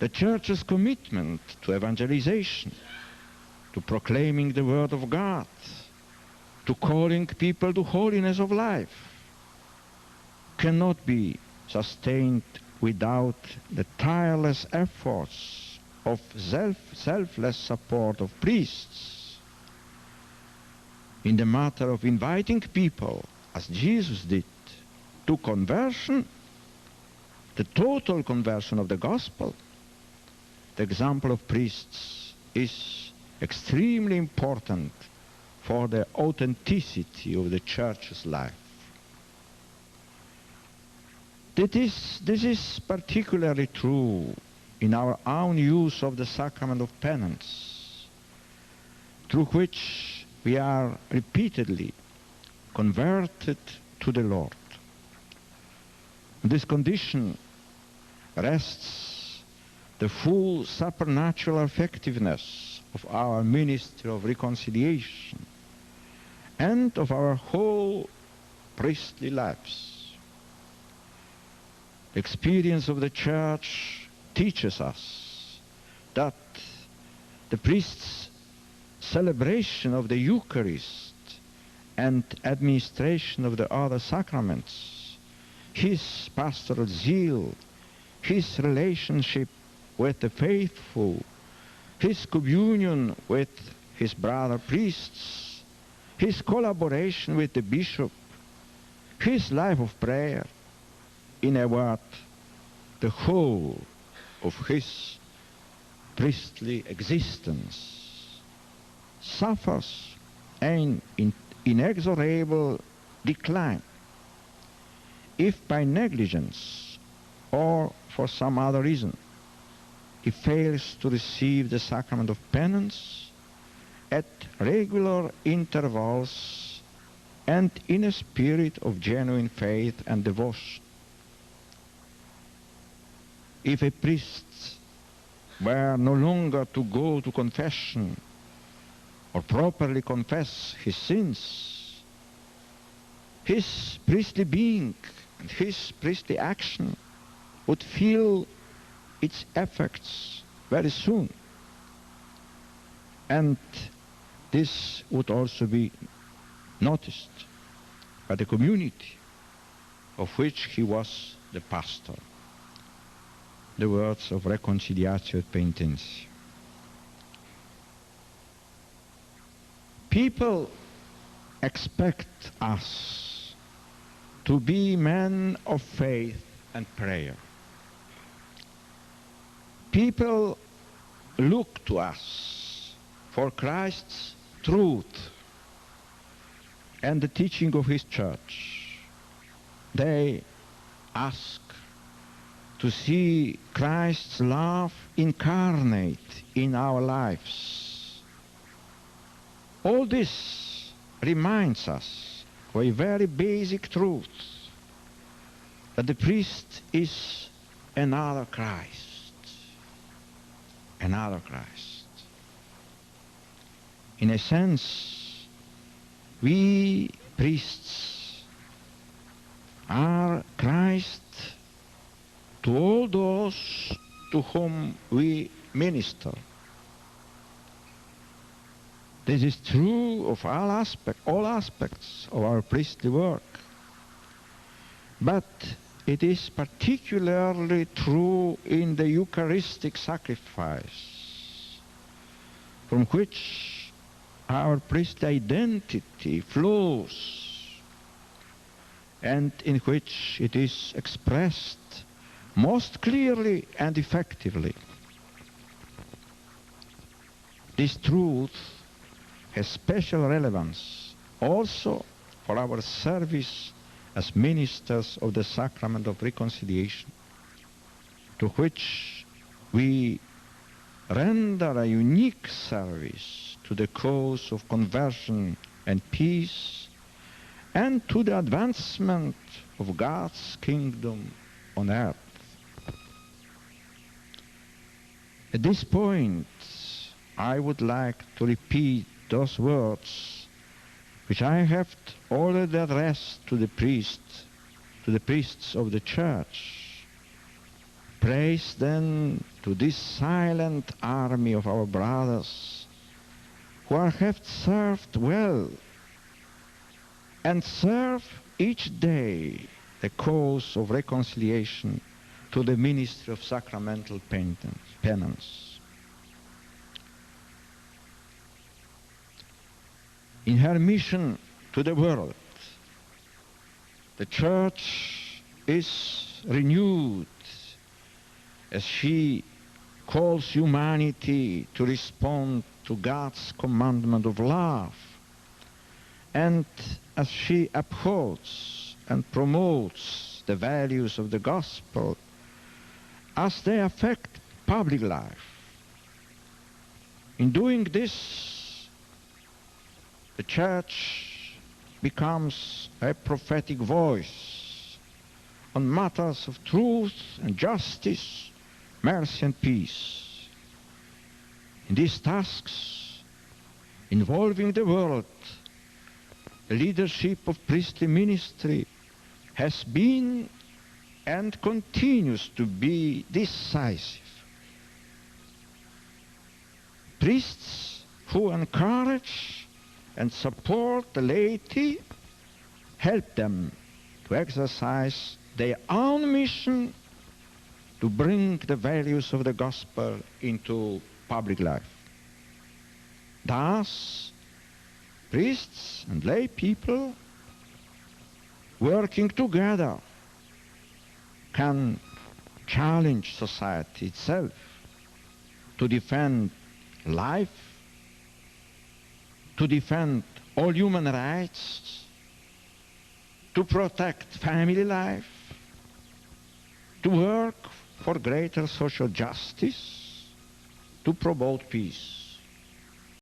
the Church's commitment to evangelization, to proclaiming the Word of God, to calling people to holiness of life, cannot be sustained without the tireless efforts of selfless support of priests. In the matter of inviting people, as Jesus did, to conversion, the total conversion of the gospel, the example of priests is extremely important for the authenticity of the Church's life. This is particularly true in our own use of the sacrament of penance, through which we are repeatedly converted to the Lord. In this condition rests the full supernatural effectiveness of our ministry of reconciliation and of our whole priestly lives. The experience of the Church teaches us that the priest's celebration of the Eucharist and administration of the other sacraments, his pastoral zeal, his relationship with the faithful, his communion with his brother priests, his collaboration with the bishop, his life of prayer, in a word, the whole of his priestly existence suffers an inexorable decline if by negligence or for some other reason he fails to receive the sacrament of penance at regular intervals and in a spirit of genuine faith and devotion. If a priest were no longer to go to confession or properly confess his sins, his priestly being and his priestly action would feel its effects very soon. And this would also be noticed by the community of which he was the pastor. The words of Reconciliatio et Penitentia. People expect us to be men of faith and prayer. People look to us for Christ's truth and the teaching of his Church. They ask to see Christ's love incarnate in our lives. All this reminds us of a very basic truth, that the priest is another Christ. Another Christ. In a sense, we priests are Christ to all those to whom we minister. This is true of all aspects of our priestly work. But it is particularly true in the Eucharistic sacrifice, from which our priestly identity flows, and in which it is expressed most clearly and effectively. This truth has special relevance also for our service as ministers of the sacrament of reconciliation, to which we render a unique service to the cause of conversion and peace, and to the advancement of God's kingdom on earth. At this point, I would like to repeat those words which I have already addressed to the priests of the Church. Praise then to this silent army of our brothers who have served well and serve each day the cause of reconciliation to the ministry of sacramental penance. In her mission to the world, the Church is renewed as she calls humanity to respond to God's commandment of love, and as she upholds and promotes the values of the gospel as they affect public life. In doing this, the Church becomes a prophetic voice on matters of truth and justice, mercy and peace. In these tasks involving the world, the leadership of priestly ministry has been and continues to be decisive. Priests who encourage and support the laity help them to exercise their own mission to bring the values of the gospel into public life. Thus, priests and lay people working together can challenge society itself to defend life, to defend all human rights, to protect family life, to work for greater social justice, to promote peace.